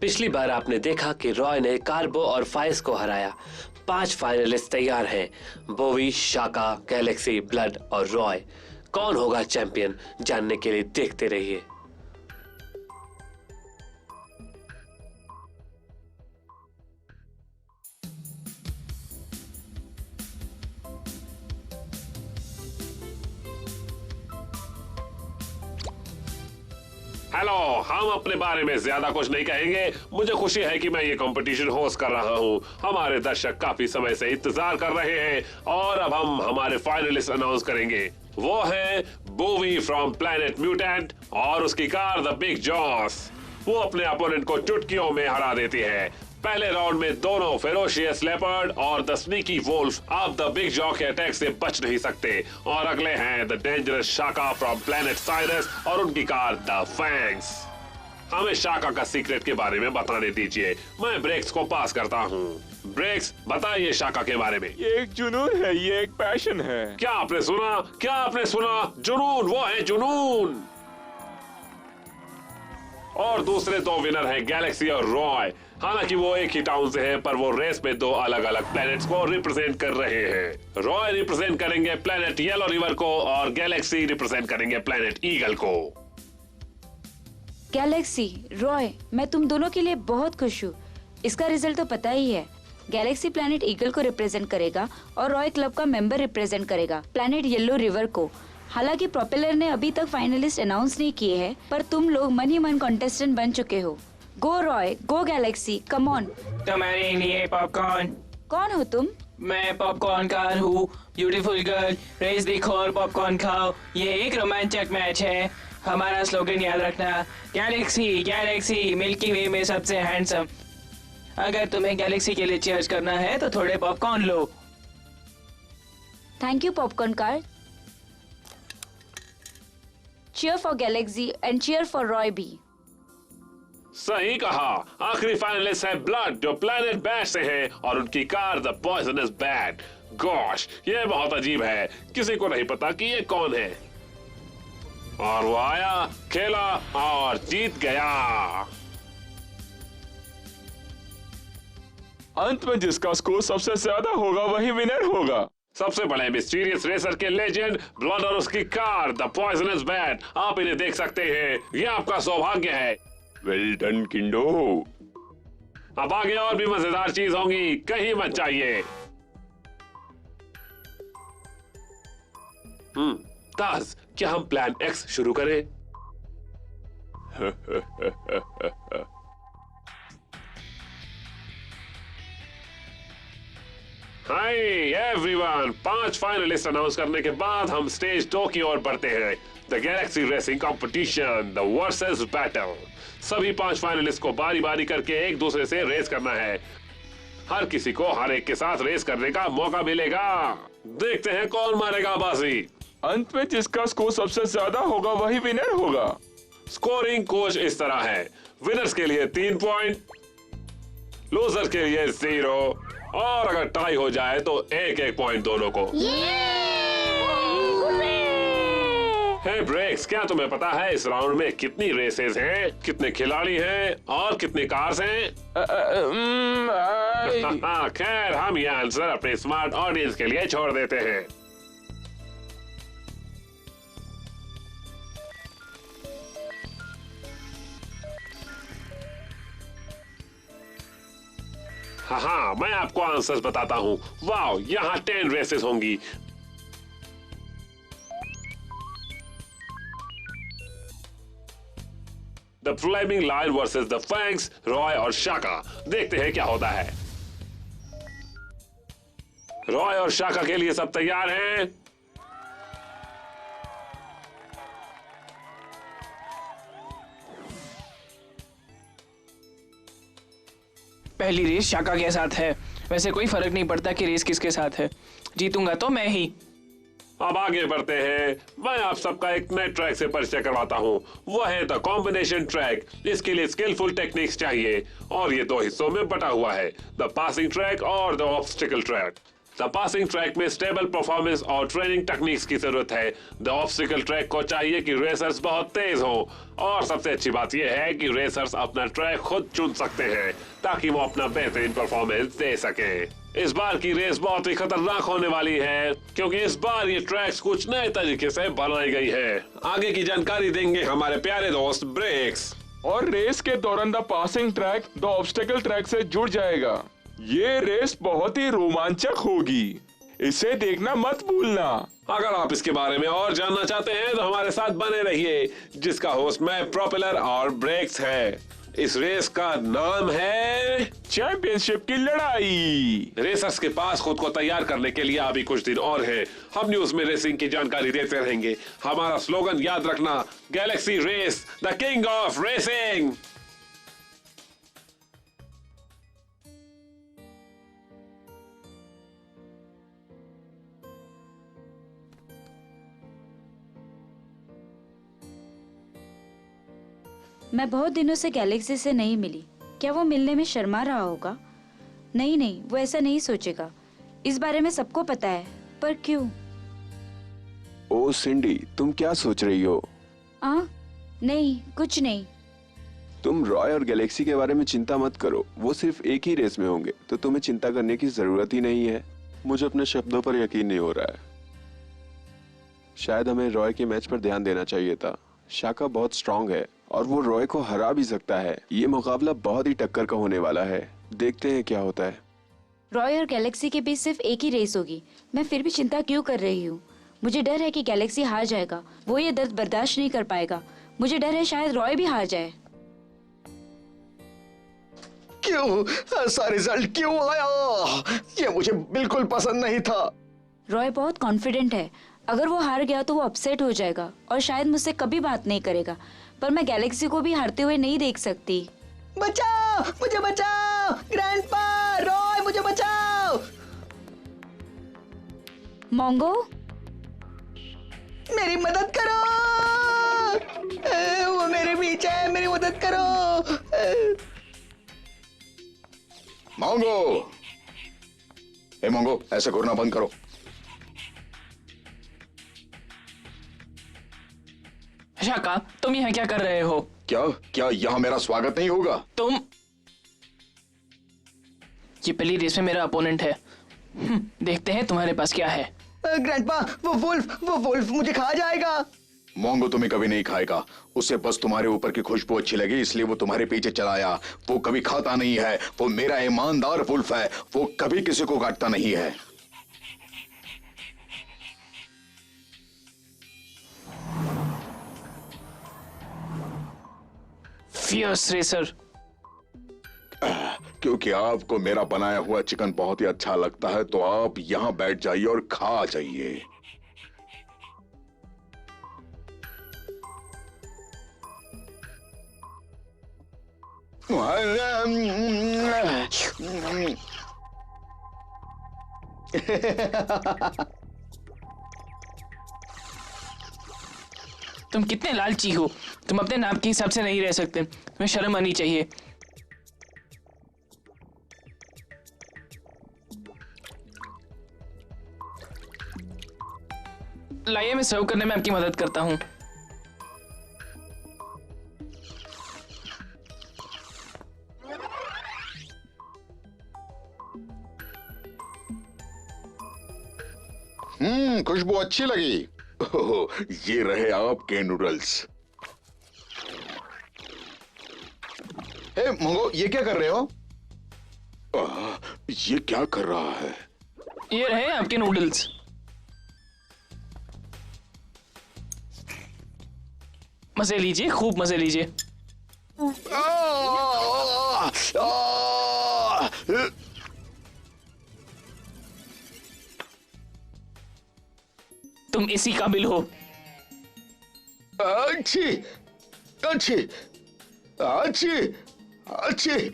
पिछली बार आपने देखा कि रॉय ने कार्बो और फाइस को हराया। 5 फाइनलिस्ट तैयार हैं, बोवी, शाका, गैलेक्सी, ब्लड और रॉय। कौन होगा चैंपियन, जानने के लिए देखते रहिए। हेलो, हम अपने बारे में ज्यादा कुछ नहीं कहेंगे। मुझे खुशी है कि मैं ये कंपटीशन होस्ट कर रहा हूँ। हमारे दर्शक काफी समय से इंतजार कर रहे हैं और अब हम हमारे फाइनलिस्ट अनाउंस करेंगे। वो है बोवी फ्रॉम प्लैनेट म्यूटेंट और उसकी कार द बिग जॉस। वो अपने अपोनेंट को चुटकियों में हरा देती है। पहले राउंड में दोनों फेरोशियस लेपर्ड और द स्नीकी वुल्फ अब द बिग जॉ के अटैक से बच नहीं सकते। और अगले हैं the dangerous Shaka from planet Cyrus और उनकी कार द फैंग्स। हमें शाका का सीक्रेट के बारे में बताने दीजिए। मैं ब्रेक्स को पास करता हूँ। ब्रेक्स, बताइए शाका के बारे में। ये एक जुनून है, ये एक पैशन है। क्या आपने सुना? क्या आपने सुना? जुनून, वो है जुनून। और दूसरे 2 विनर हैं गैलेक्सी और रॉय। हालांकि वो एक ही टाउन से हैं, पर वो रेस में 2 अलग अलग प्लैनेट्स को रिप्रेजेंट कर रहे हैं। रॉय रिप्रेजेंट करेंगे प्लैनेट येलो रिवर को और गैलेक्सी रिप्रेजेंट करेंगे प्लैनेट ईगल को। गैलेक्सी, रॉय, मैं तुम दोनों के लिए बहुत खुश हूँ। इसका रिजल्ट तो पता ही है। गैलेक्सी प्लैनेट ईगल को रिप्रेजेंट करेगा और रॉय क्लब का मेंबर रिप्रेजेंट करेगा प्लैनेट येलो रिवर को। हालांकि प्रोपेलर ने अभी तक फाइनलिस्ट अनाउंस नहीं किए हैं, पर तुम लोग मन ही मन कॉन्टेस्टेंट बन चुके हो। गो रॉय, गो गैलेक्सी, कम ऑन। तुम्हारे लिए पॉपकॉर्न। कौन हो तुम? मैं पॉपकॉर्न कार हूँ। ब्यूटीफुल गर्ल, रेस देखो और पॉपकॉर्न खाओ। ये एक रोमांचक मैच है। हमारा स्लोगन याद रखना, गैलेक्सी गैलेक्सी मिल्की वे में सबसे हैंडसम। अगर तुम्हें गैलेक्सी के लिए चीयर्स करना है तो थोड़े पॉपकॉर्न लो। Thank you popcorn car. Cheer for Galaxy and cheer for Roy भी। सही कहा। आखिरी फाइनलिस्ट है ब्लड, जो प्लैनेट बैट से है और उनकी car the poisonous bat. Gosh, ये बहुत अजीब है। किसी को नहीं पता कि ये कौन है। और वो आया, खेला और जीत गया। अंत में जिसका स्कोर सबसे ज्यादा होगा वही विनर होगा। सबसे बड़े मिस्टीरियस रेसर के लेजेंड ब्लड और उसकी कार द पॉइजनस बैट। आप इन्हें देख सकते हैं। ये आपका सौभाग्य है। वेल डन किंडो। अब आगे और भी मजेदार चीज होंगी, कहीं मत जाइए। ताज, क्या हम प्लान एक्स शुरू करें? हाय एवरीवन, 5 फाइनलिस्ट अनाउंस करने के बाद हम स्टेज 2 की ओर बढ़ते हैं। The Galaxy racing competition, the versus battle. सभी 5 फाइनलिस्ट को बारी बारी करके एक दूसरे से रेस करना है। हर किसी को हर एक के साथ रेस करने का मौका मिलेगा। देखते हैं कौन मारेगा बाजी। अंत में जिसका स्कोर सबसे ज्यादा होगा वही विनर होगा। स्कोरिंग कोच इस तरह है। विनर्स के लिए 3 पॉइंट, लूजर के लिए 0 और अगर टाई हो जाए तो 1-1 पॉइंट दोनों को। हे ब्रेक्स, क्या तुम्हें पता है इस राउंड में कितनी रेसेस हैं, कितने खिलाड़ी हैं और कितनी कार्स हैं? खैर, हम ये आंसर अपने स्मार्ट ऑडियंस के लिए छोड़ देते हैं। हाँ, मैं आपको आंसर्स बताता हूँ। वाओ, यहाँ 10 रेसेस होंगी। The flaming lion versus the fangs, Roy और शाका। देखते हैं क्या होता है। रॉय और शाका के लिए सब तैयार हैं? पहली रेस शाका के साथ है। वैसे कोई फर्क नहीं पड़ता कि रेस किसके साथ है, जीतूंगा तो मैं ही। अब आगे बढ़ते हैं। मैं आप सबका एक नए ट्रैक से परिचय करवाता हूँ। वह है द कॉम्बिनेशन ट्रैक। इसके लिए स्किलफुल टेक्निक्स चाहिए और ये 2 हिस्सों में बटा हुआ है, द पासिंग ट्रैक और the obstacle track. The passing track में स्टेबल परफॉर्मेंस और ट्रेनिंग टेक्निक्स की जरूरत है। द ऑब्स्टिकल ट्रैक को चाहिए कि रेसर्स बहुत तेज हो, और सबसे अच्छी बात यह है कि रेसर्स अपना ट्रैक खुद चुन सकते हैं ताकि वो अपना बेहतरीन परफॉर्मेंस दे सके। इस बार की रेस बहुत ही खतरनाक होने वाली है क्योंकि इस बार ये ट्रैक्स कुछ नए तरीके से बनाई गई है। आगे की जानकारी देंगे हमारे प्यारे दोस्त ब्रेक्स। और रेस के दौरान the passing track the obstacle track से जुड़ जाएगा। ये रेस बहुत ही रोमांचक होगी, इसे देखना मत भूलना। अगर आप इसके बारे में और जानना चाहते हैं तो हमारे साथ बने रहिए, जिसका होस्ट मैं प्रोपेलर और ब्रेक्स है। इस रेस का नाम है चैंपियनशिप की लड़ाई। रेसर्स के पास खुद को तैयार करने के लिए अभी कुछ दिन और हैं। हम न्यूज में रेसिंग की जानकारी देते रहेंगे। हमारा स्लोगन याद रखना, Galaxy race the king of racing. मैं बहुत दिनों से गैलेक्सी से नहीं मिली। क्या वो मिलने में शर्मा रहा होगा? नहीं नहीं, वो ऐसा नहीं सोचेगा। इस बारे में सबको पता है, पर क्यों? ओ सिंडी, तुम क्या सोच रही हो? नहीं, कुछ नहीं। तुम रॉय और गैलेक्सी के बारे में चिंता मत करो। वो सिर्फ एक ही रेस में होंगे, तो तुम्हें चिंता करने की जरूरत ही नहीं है। मुझे अपने शब्दों पर यकीन नहीं हो रहा है। शायद हमें रॉय के मैच पर ध्यान देना चाहिए था। शाका बहुत स्ट्रांग है और वो रॉय को हरा भी सकता है। ये मुकाबला बहुत ही टक्कर का होने वाला है। देखते हैं क्या होता है। रॉय और गैलेक्सी के बीच सिर्फ एक ही रेस होगी। मैं फिर भी चिंता क्यों कर रही हूँ? मुझे डर है कि गैलेक्सी हार जाएगा। वो ये दर्द बर्दाश्त नहीं कर पाएगा। मुझे डर है शायद रॉय भी हार जाए। क्यों ऐसा रिजल्ट क्यों आया? ये मुझे बिल्कुल पसंद नहीं था। रॉय बहुत कॉन्फिडेंट है। अगर वो हार गया तो वो अपसेट हो जाएगा और शायद मुझसे कभी बात नहीं करेगा। पर मैं गैलेक्सी को भी हारते हुए नहीं देख सकती। बचाओ, मुझे बचाओ, ग्रैंडपा, रॉय मुझे बचाओ। मोंगो, मेरी मदद करो। वो मेरे पीछे है, मेरी मदद करो। मोंगो, ए मोंगो, ऐसे घूरना बंद करो। शाका, तुम यहाँ क्या कर रहे हो? क्या यहाँ मेरा स्वागत नहीं होगा? तुम ये पहली रेस में मेरा अपोनेंट है। देखते हैं तुम्हारे पास क्या है। ग्रैंडपा, वो वुल्फ मुझे खा जाएगा। मोंगो तुम्हें कभी नहीं खाएगा। उसे बस तुम्हारे ऊपर की खुशबू अच्छी लगी, इसलिए वो तुम्हारे पीछे चला आया। वो कभी खाता नहीं है। वो मेरा ईमानदार वुल्फ है। वो कभी किसी को काटता नहीं है। Fierce racer. क्योंकि आपको मेरा बनाया हुआ चिकन बहुत ही अच्छा लगता है, तो आप यहाँ बैठ जाइए और खा जाइए। तुम कितने लालची हो। तुम अपने नाम के हिसाब से नहीं रह सकते। तुम्हें शर्म आनी चाहिए। लाइए, मैं सर्व करने में आपकी मदद करता हूँ। खुशबू अच्छी लगी। ओह, ये रहे आपके नूडल्स। हे मोंगो, ये क्या कर रहे हो? ये क्या कर रहा है? ये रहे आपके नूडल्स। मजे लीजिए, खूब मजे लीजिए। तुम इसी काबिल हो। अच्छी अच्छी अच्छी अच्छी।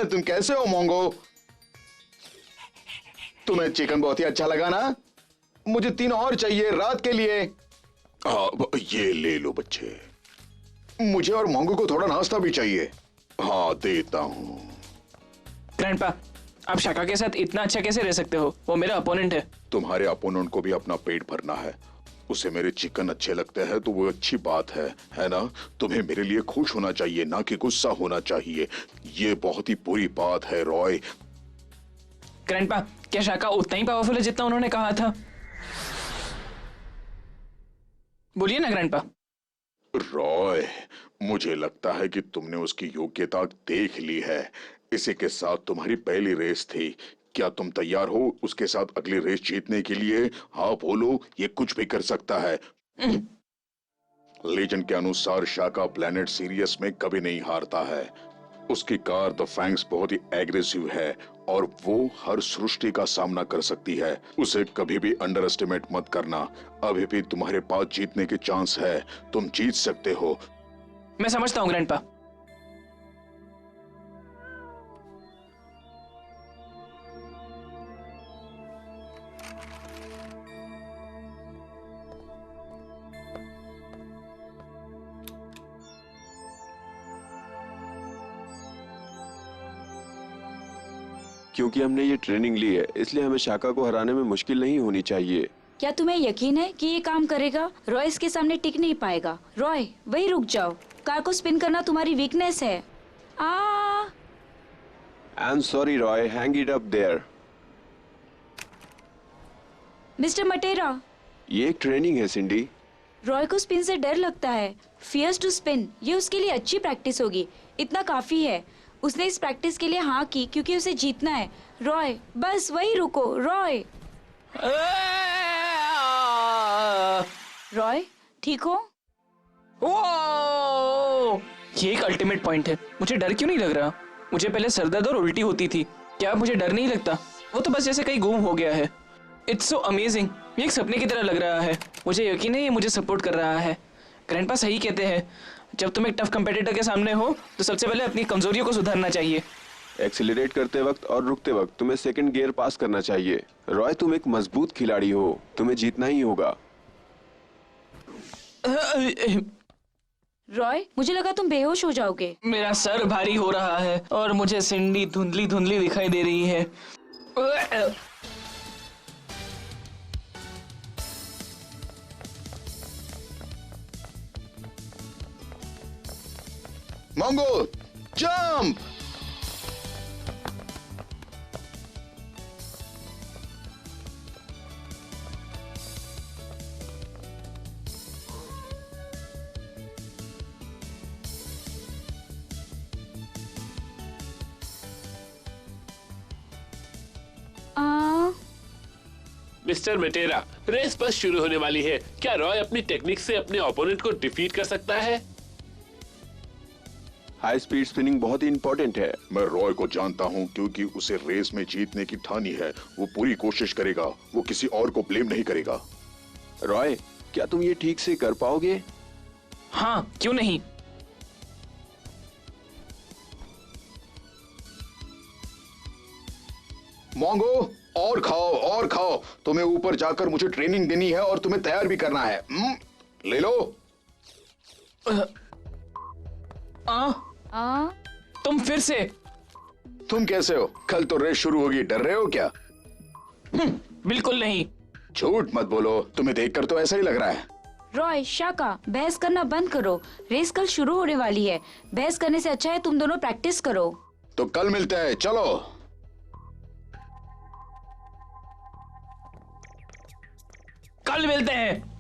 तुम कैसे हो मोंगो? तुम्हें चिकन बहुत ही अच्छा लगा ना? मुझे 3 और चाहिए रात के लिए। ये ले लो बच्चे। मुझे और मोंगो को थोड़ा नाश्ता भी चाहिए। हाँ देता हूँ। ग्रैंडपा, आप शाका के साथ इतना अच्छा कैसे रह सकते हो? वो मेरा अपोनेंट है। तुम्हारे अपोनेंट को भी अपना पेट भरना है। उसे मेरे चिकन अच्छे लगते हैं तो वो अच्छी बात है ना? तुम्हें मेरे लिए खुश होना चाहिए, ना कि गुस्सा होना चाहिए। ये बहुत ही बुरी बात है रॉय। ग्रैंडपा, क्या शाका उतना ही पावरफुल है जितना उन्होंने कहा था? बोलिए ना ग्रैंडपा। रॉय, मुझे लगता है कि तुमने उसकी योग्यता देख ली है। इसी के साथ तुम्हारी पहली रेस थी। क्या तुम तैयार हो उसके साथ अगली रेस जीतने के लिए? हाँ बोलो, ये कुछ भी कर सकता है। लेजेंड के अनुसार शाका प्लेनेट सीरियस में कभी नहीं हारता है। उसकी कार द फैंग्स बहुत ही एग्रेसिव है और वो हर सृष्टि का सामना कर सकती है। उसे कभी भी अंडर एस्टिमेट मत करना। अभी भी तुम्हारे पास जीतने के चांस है। तुम जीत सकते हो। मैं समझता हूँ ग्रैंडपा। क्योंकि हमने ये ट्रेनिंग ली है इसलिए हमें शाका को हराने में मुश्किल नहीं होनी चाहिए। क्या तुम्हें यकीन है कि ये काम करेगा? रॉय इसके सामने टिक नहीं पाएगा। रॉय, वही रुक जाओ। कार को स्पिन करना तुम्हारी वीकनेस है। I am sorry Roy, hang it up there. Mister Matera, ये एक ट्रेनिंग है सिंडी। रॉय को स्पिन से डर लगता है। फियर्स टू स्पिन, ये उसके लिए अच्छी प्रैक्टिस होगी। इतना काफी है। उसने इस प्रैक्टिस के लिए हाँ की क्योंकि उसे जीतना है। रॉय, बस वही रुको। रॉय, रॉय ठीक हो? ओ! ये एक अल्टीमेट पॉइंट है। मुझे डर क्यों नहीं लग रहा? मुझे पहले सरदर्द और उल्टी होती थी। क्या अब मुझे डर नहीं लगता? वो तो बस जैसे कहीं गुम हो गया है। It's so amazing. ये एक सपने की तरह लग रहा है। मुझे यकीन है ये मुझे सपोर्ट कर रहा है। ग्रैंडपा सही कहते हैं, जब तुम एक टफ कंपेटिटर के सामने हो तो सबसे पहले अपनी कमजोरियों को सुधारना चाहिए। एक्सीलरेट करते वक्त और रुकते वक्त तुम्हें सेकंड गियर पास करना चाहिए। रॉय, तुम एक मजबूत खिलाड़ी हो, तुम्हें जीतना ही होगा। रॉय, मुझे लगा तुम बेहोश हो जाओगे। मेरा सर भारी हो रहा है और मुझे सिंडी धुंधली धुंधली दिखाई दे रही है। Mongo, jump! मिस्टर मटेरा, रेस बस शुरू होने वाली है। क्या रॉय अपनी टेक्निक से अपने ओपोनेंट को डिफीट कर सकता है? हाई स्पीड स्पिनिंग बहुत ही इंपॉर्टेंट है। मैं रॉय को जानता हूँ क्योंकि उसे रेस में जीतने की ठानी है। वो पूरी कोशिश करेगा। वो किसी और को ब्लेम नहीं करेगा। रॉय, क्या तुम ये ठीक से कर पाओगे? हाँ, क्यों नहीं। मोंगो, और खाओ और खाओ। तुम्हें ऊपर जाकर मुझे ट्रेनिंग देनी है और तुम्हें तैयार भी करना है। ले लो। तुम फिर से? तुम कैसे हो? कल तो रेस शुरू होगी, डर रहे हो क्या? बिल्कुल नहीं। झूठ मत बोलो, तुम्हें देखकर तो ऐसा ही लग रहा है। रॉय, शाका, बहस करना बंद करो। रेस कल शुरू होने वाली है। बहस करने से अच्छा है तुम दोनों प्रैक्टिस करो। तो कल मिलते हैं, चलो। कल मिलते हैं।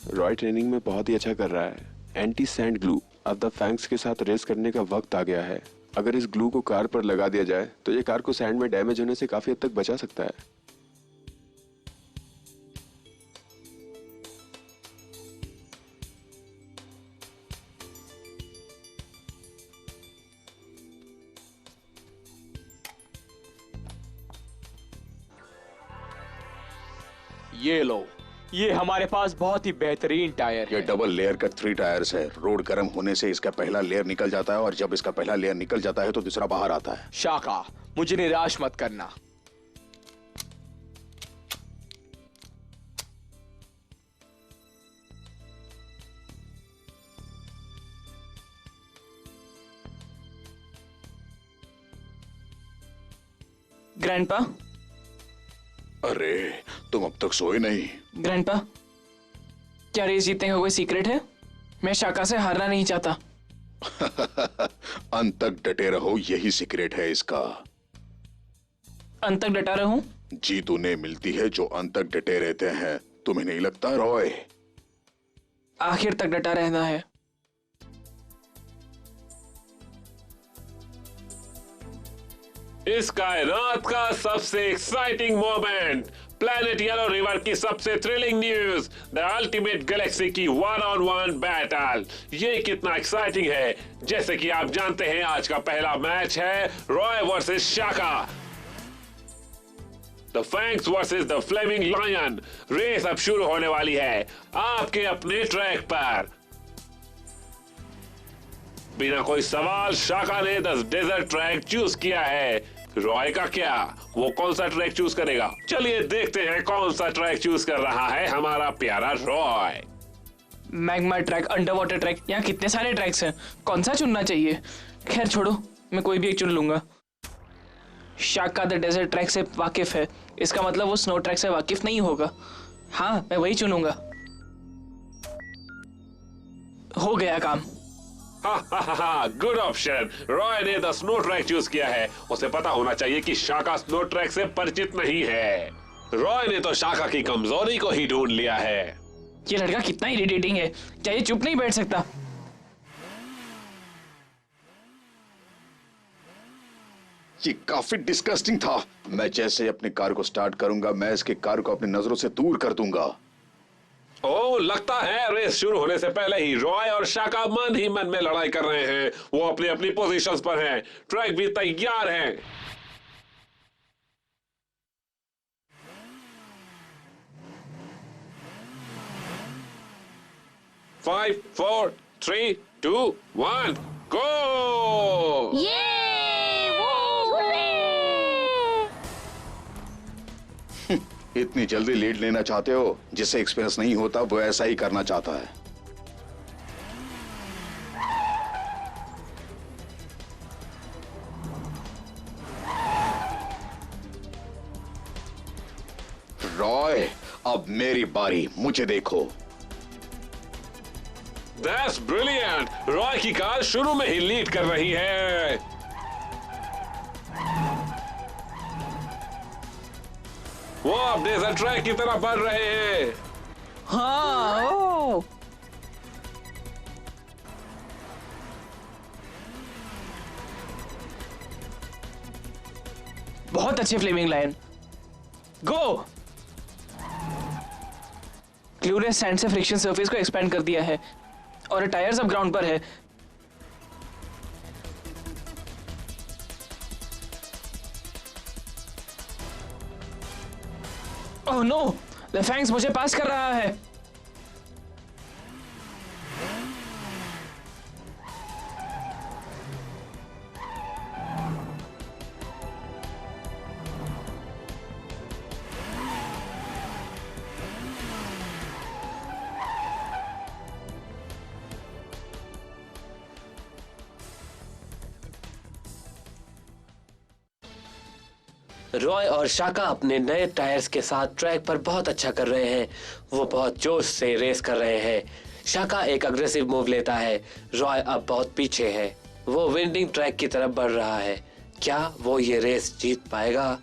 रॉय ट्रेनिंग में बहुत ही अच्छा कर रहा है। Anti sand glue. अब द फैंग्स के साथ रेस करने का वक्त आ गया है। अगर इस ग्लू को कार पर लगा दिया जाए तो ये कार को सैंड में डैमेज होने से काफी हद तक बचा सकता है। ये लो, ये हमारे पास बहुत ही बेहतरीन टायर ये है। डबल लेयर का 3 टायर्स है। रोड गर्म होने से इसका पहला लेयर निकल जाता है और जब इसका पहला लेयर निकल जाता है तो दूसरा बाहर आता है। शाका, मुझे निराश मत करना। ग्रैंडपा, अरे तुम अब तक सोए नहीं? ग्रैंडपा, क्या रेस जीतने का कोई सीक्रेट है? मैं शाका से हारना नहीं चाहता। अंत तक डटे रहो, यही सीक्रेट है इसका। अंत तक डटा रहूं? जीत उन्हें मिलती है जो अंत तक डटे रहते हैं। तुम्हें नहीं लगता रॉय? आखिर तक डटा रहना है। इस कायनात का सबसे exciting moment, planet yellow river की सबसे thrilling news, the ultimate Galaxy की 1-on-1 बैटल। ये कितना एक्साइटिंग है! जैसे कि आप जानते हैं, आज का पहला मैच है Roy versus Shaka, the fangs versus the flaming lion. Race अब शुरू होने वाली है आपके अपने ट्रैक पर। बिना कोई सवाल शाका ने द डेजर्ट ट्रैक चूज किया है। रॉय का क्या, वो कौन सा ट्रैक चूज करेगा? चलिए देखते हैं कौन सा ट्रैक चूज कर रहा है हमारा प्यारा Roy. Magma track, under water track, यहाँ कितने सारे ट्रैक्स हैं, कौन सा चुनना चाहिए? खैर छोड़ो, मैं कोई भी एक चुन लूंगा। शाका द डेजर्ट ट्रैक से वाकिफ है, इसका मतलब वो स्नो ट्रैक से वाकिफ नहीं होगा। हाँ, मैं वही चुनूंगा। हो गया काम। Good option. रॉय ने द स्नो ट्रैक चूज किया है। उसे पता होना चाहिए कि शाका स्नो ट्रैक से परिचित नहीं है। रॉय ने तो शाका की कमजोरी को ही ढूंढ लिया है। ये लड़का कितना इरिटेटिंग है, क्या ये चुप नहीं बैठ सकता? ये काफी डिस्गस्टिंग था। मैं जैसे अपनी कार को स्टार्ट करूंगा, मैं इसके कार को अपनी नजरों से दूर कर दूंगा। ओह, लगता है रेस शुरू होने से पहले ही रॉय और शाका मन ही मन में लड़ाई कर रहे हैं। वो अपनी अपनी पोजीशंस पर हैं। ट्रैक भी तैयार है। फाइव, 4, 3, 2, 1, गो! इतनी जल्दी लीड लेना चाहते हो? जिसे एक्सपीरियंस नहीं होता वो ऐसा ही करना चाहता है। रॉय, अब मेरी बारी, मुझे देखो। That's brilliant! रॉय की कार शुरू में ही लीड कर रही है। वो अब डेजर्ट ट्रैक की तरफ बढ़ रहे हैं। हाँ, ओ। बहुत अच्छे फ्लेमिंग लाइन। गो! क्लू ने सैंड से फ्रिक्शन सरफेस को एक्सपेंड कर दिया है और टायर्स अब ग्राउंड पर है। ओह नो, द फैंक्स मुझे पास कर रहा है। रॉय और शाका अपने नए टायर्स के साथ ट्रैक पर बहुत अच्छा कर रहे हैं। वो बहुत जोश से रेस कर रहे हैं। शाका एक अग्रेसिव मूव लेता है। रॉय अब बहुत पीछे है। वो विंडिंग ट्रैक की तरफ बढ़ रहा है। क्या वो ये रेस जीत पाएगा?